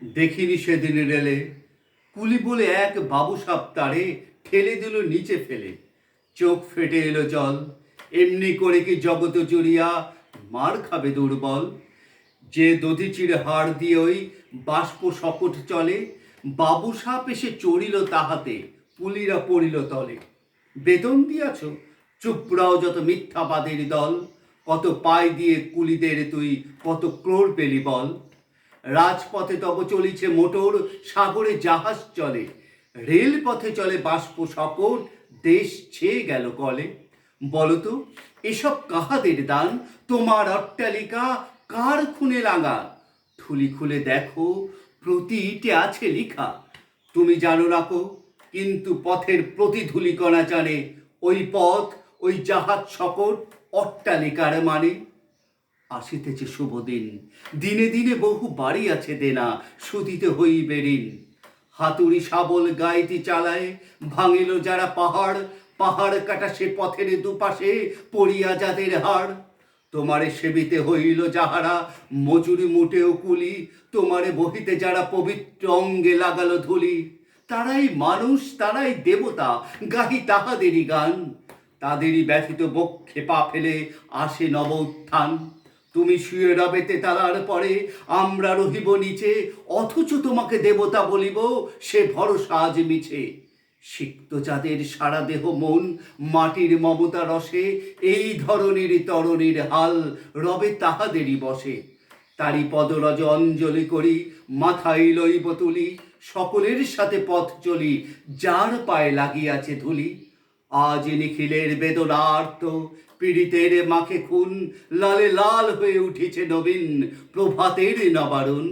দেখিনি সেদিন রেলে কুলি বলে এক বাবু সাপ তারে ঠেলে দিল নিচে ফেলে। চোখ ফেটে এলো জল, এমনি করে কি জগত জুড়িয়া মার খাবে দুর্বল। যে দধিচির হাড় দিয়ে ওই বাষ্প সকট চলে, বাবু সাপ এসে চড়িল তাহাতে, পুলিরা পড়িল তলে। বেতন দিয়াছ, চুপড়াও যত মিথ্যাবাদের দল, কত পায় দিয়ে কুলিদের তুই কত ক্রোড় পেলি বল। রাজপথে তব চলিছে মোটর, সাগরে জাহাজ চলে, রেলপথে চলে বাষ্প সকট, দেশ ছেয়ে গেল কলে। বলতো এসব কাহাদের দান, তোমার অট্টালিকা কার খুনে লাগা? থুলি খুলে দেখো, প্রতি ইটে আছে লিখা। তুমি জানো রাখো, কিন্তু পথের প্রতি ধূলিকণা জানে, ওই পথ ওই জাহাজ সকট অট্টালিকার মানে। আসিতেছে শুভ দিন, দিনে দিনে বহু বাড়ি আছে দেনা, শুধিতে হইবে ঋণ। হাতুড়ি শাবল গাইতি চালায়, ভাঙিল যারা পাহাড়, পাহাড় কাটা সে পথের দুপাশে পড়িয়া যাদের হাড়। তোমারে সেবিতে হইল যাহারা মজুরি মুটেও কুলি, তোমারে বহিতে যারা পবিত্র অঙ্গে লাগালো ধুলি, তারাই মানুষ তারাই দেবতা, গাহি তাহাদেরই গান। তাদেরই ব্যথিত বক্ষে পা ফেলে আসে নব উত্থান। তুমি শুয়ে রবে তেতালার পরে, আমরা রহিব নিচে, অথচ তোমাকে দেবতা বলিব, সে ভরসা আজ মিছে। সিক্ত যাদের সারা দেহ মন মাটির মমতা রসে, এই ধরনের তরণীর হাল রবে তাহাদেরই বসে। তারি পদরজ অঞ্জলি করি, মাথায় লইব তুলি, সকলের সাথে পথ চলি, যার পায়ে লাগিয়াছে ধুলি। আজ নিখিলের বেদনার্ত, পীড়িতের মাখে খুন, লালে লাল হয়ে উঠেছে নবীন প্রভাতের নবারুণ।